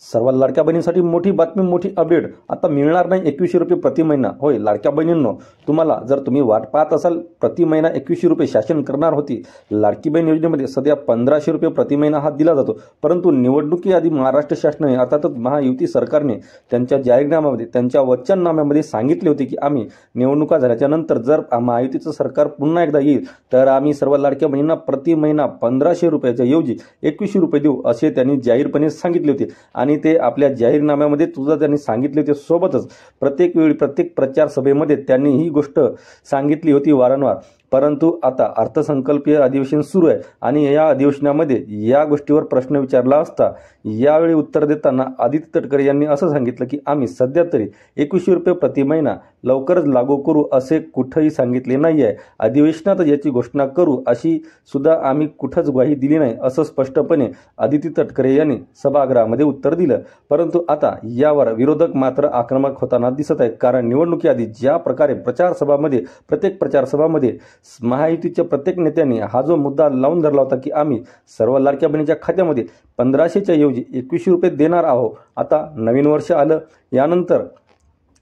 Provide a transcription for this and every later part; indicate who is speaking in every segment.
Speaker 1: सर्व लाडक्या बहिणींसाठी मोठी बातमी, मोठी अपडेट. आता मिळणार नाही 2100 रुपये प्रति महिना. होय लाडक्या बहिणींनो, तुम्हाला जर तुम्ही वाट पाहत असाल, प्रति महिना 2100 रुपये शासन करणार होती. लाडकी बहीण योजनेमध्ये सध्या 1500 रुपये प्रति महिना हा दिला जातो. परंतु निवडणुकीआधी महाराष्ट्र शासनाने अर्थातच महायुती सरकारने त्यांच्या जाहीरनाम्यामध्ये, त्यांच्या वचननाम्यामध्ये सांगितले होते की आम्ही निवडणुका झाल्याच्या नंतर जर महायुतीचं सरकार पुन्हा एकदा येईल तर आम्ही सर्व लाडक्या बहिणींना प्रति महिना 1500 रुपयाच्या ऐवजी 2100 रुपये देऊ, असे त्यांनी जाहीरपणे सांगितले होते. आणि ते आपल्या जाहीरनाम्यामध्ये सुद्धा त्यांनी सांगितले होते. सोबतच प्रत्येक वेळी, प्रत्येक प्रचार सभेमध्ये त्यांनी ही गोष्ट सांगितली होती वारंवार. परंतु आता अर्थसंकल्पीय अधिवेशन सुरू आहे आणि या अधिवेशनामध्ये या गोष्टीवर प्रश्न विचारला असता यावेळी उत्तर देताना आदित्य तटकरे यांनी असं सांगितलं की आम्ही सध्या तरी 2100 रुपये प्रति महिना लवकरच लागू करू असे कुठंही सांगितले नाही आहे. अधिवेशनात याची घोषणा करू अशी सुद्धा आम्ही कुठंच ग्वाही दिली नाही, असं स्पष्टपणे आदित्य तटकरे यांनी सभागृहामध्ये उत्तर दिलं. परंतु आता यावर विरोधक मात्र आक्रमक होताना दिसत आहेत. कारण निवडणुकीआधी ज्या प्रकारे प्रचार सभामध्ये, प्रत्येक प्रचार सभामध्ये महायुतीच्या प्रत्येक नेत्यांनी हा जो मुद्दा लावून धरला होता की आम्ही सर्व लाडक्या बहिणीच्या खात्यामध्ये 1500च्या ऐवजी 2100 रुपये देणार आहोत. आता नवीन वर्ष आलं, यानंतर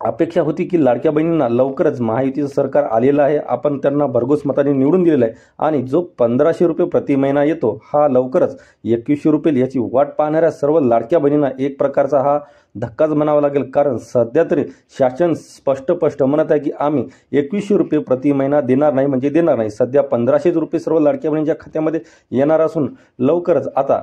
Speaker 1: अपेक्षा होती की लाडक्या बहिणींना लवकरच महायुतीचं सरकार आलेलं आहे, आपण त्यांना भरघोस मताने निवडून दिलेलं आहे आणि जो 1500 रुपये प्रति महिना येतो हा लवकरच 2100 रुपये याची वाट पाहणाऱ्या सर्व लाडक्या बहिणींना एक प्रकारचा हा धक्काच म्हणावा लागेल. कारण सध्या तरी शासन स्पष्ट म्हणत आहे की आम्ही 2100 रुपये प्रति महिना देणार नाही, म्हणजे देणार नाही. सध्या 1500 रुपये सर्व लाडक्या बहिणींच्या खात्यामध्ये येणार असून लवकरच आता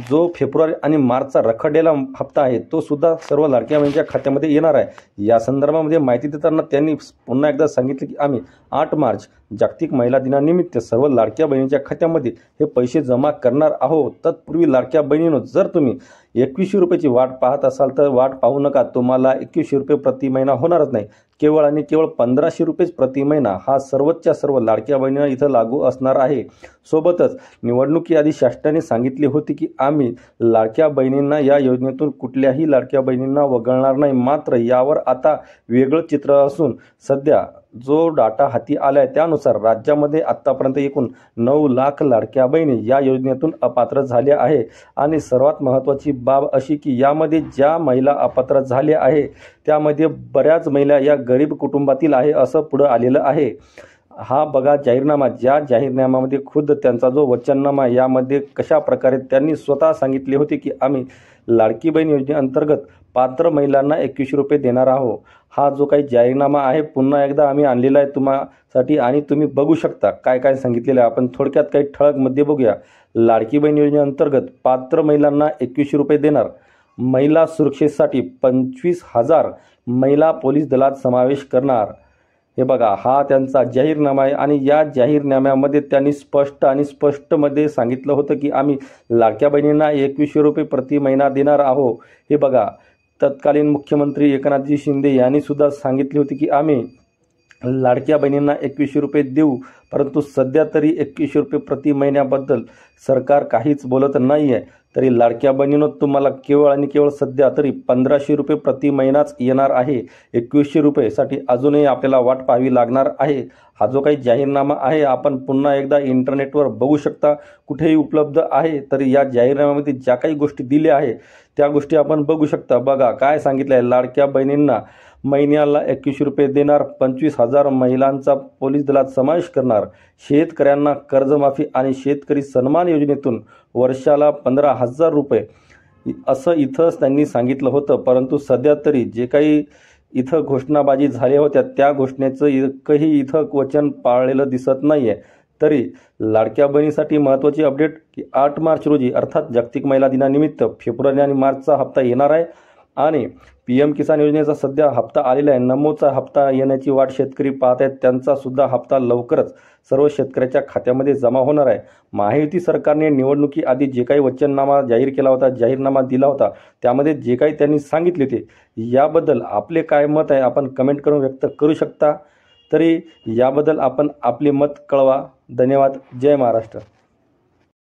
Speaker 1: जो फेब्रुवारी आणि मार्चचा रखडलेला हप्ता आहे तो सुद्धा सर्व लाडक्या बहिणींच्या खात्यामध्ये येणार आहे. या संदर्भामध्ये माहिती देताना त्यांनी पुन्हा एकदा सांगितले की आम्ही 8 मार्च जागतिक महिला दिनानिमित्त सर्व लाडक्या बहिणींच्या खात्यामध्ये हे पैसे जमा करणार आहोत. तत्पूर्वी लाडक्या बहिणींनो, जर तुम्ही 2100 रुपयाची वाट पाहत असाल तर वाट पाहू नका. तुम्हाला 2100 रुपये प्रति महिना होणारच नाही. केवळ आणि केवळ 1500 रुपयेच प्रति महिना हा सर्वच्या सर्व लाडक्या बहिणींना इथं लागू असणार आहे. सोबतच निवडणुकीआधी शासनाने सांगितले होते की आम्ही लाडक्या बहिणींना या योजनेतून कुठल्याही लाडक्या बहिणींना वगळणार नाही. मात्र यावर आता वेगळं चित्र असून सध्या जो डाटा हाती आलाय त्यानुसार राज्यामध्ये आतापर्यंत एकूण 9 लाख लाडक्या बहिणी या योजनेतून अपात्र झाल्या आहे. आणि सर्वात महत्त्वाची बाब अशी की यामध्ये ज्या महिला अपात्र झाल्या आहे त्यामध्ये बऱ्याच महिला या गरीब कुटुंबातील आहे असं पुढं आलेलं आहे. हा बघा जाहीरनामा, ज्या जाहीरनाम्यामध्ये खुद्द त्यांचा जो वचननामा यामध्ये कशा प्रकारे त्यांनी स्वतः सांगितले होते की आम्ही लाडकी बहीण योजनेअंतर्गत पात्र महिलांना 2100 रुपये देणार आहोत. हा जो काही जाहीरनामा आहे पुन्हा एकदा आम्ही आणलेला आहे तुम्हासाठी आणि तुम्ही बघू शकता काय काय सांगितलेलं आहे. आपण थोडक्यात काही ठळक मध्ये बघूया. लाडकी बहीण योजनेअंतर्गत पात्र महिलांना 2100 रुपये देणार. महिला सुरक्षेसाठी 25,000 महिला पोलीस दलात समावेश करणार. हे बघा, हा त्यांचा जाहीरनामा आहे आणि या जाहीरनाम्यामध्ये त्यांनी स्पष्टमध्ये सांगितलं होतं की आम्ही लाडक्या बहिणींना 2100 रुपये प्रति महिना देणार आहोत. हे बघा, तत्कालीन मुख्यमंत्री एकनाथजी शिंदे यांनी सुद्धा सांगितले होते की आम्ही लाडक्या बहिणींना 2100 रुपये देऊ. परंतु सध्या तरी 2100 रुपये प्रति महिन्याबद्दल सरकार काहीच बोलत नाही आहे. तरी लाडक्या बहिणींनो, तुम्हाला केवळ आणि केवळ सध्या तरी 1500 रुपये प्रति महिनाच येणार आहे. 2100 रुपयेसाठी अजूनही आपल्याला वाट पाहावी लागणार आहे. हा जो काही जाहीरनामा आहे आपण पुन्हा एकदा इंटरनेटवर बघू शकता, कुठेही उपलब्ध आहे. तरी या जाहीरनाम्यामध्ये ज्या काही गोष्टी दिल्या आहे त्या गोष्टी आपण बघू शकता. बघा काय सांगितलं आहे, लाडक्या बहिणींना महिन्याला 2100 रुपये देणार. 25,000 महिलांचा पोलीस दलात समावेश करणार. शेतकऱ्यांना कर्जमाफी आणि शेतकरी सन्मान योजनेतून वर्षाला 15,000 रुपये असं इथंच त्यांनी सांगितलं होतं. परंतु सध्या तरी जे काही इथं घोषणाबाजी झाल्या होत्या त्या घोषणेचं एकही इथं वचन पाळलेलं दिसत नाही आहे. तरी लाडक्या बहिणीसाठी महत्त्वाची अपडेट की 8 मार्च रोजी अर्थात जागतिक महिला दिनानिमित्त फेब्रुवारी आणि मार्चचा हप्ता येणार आहे. आणि PM किसान योजनेचा सध्या हप्ता आलेला आहे. नमोचा हप्ता येण्याची वाट शेतकरी पाहत आहेत. त्यांचा सुद्धा हप्ता लवकरच सर्व शेतकऱ्याच्या खात्यामध्ये जमा होणार आहे. महायुती सरकारने निवडणुकीआधी जे काही वचननामा जाहीर केला होता, जाहीरनामा दिला होता, त्यामध्ये जे काही त्यांनी सांगितले होते याबद्दल आपले काय मत आहे आपण कमेंट करून व्यक्त करू शकता. तरी याबद्दल आपण आपले मत कळवा. धन्यवाद. जय महाराष्ट्र.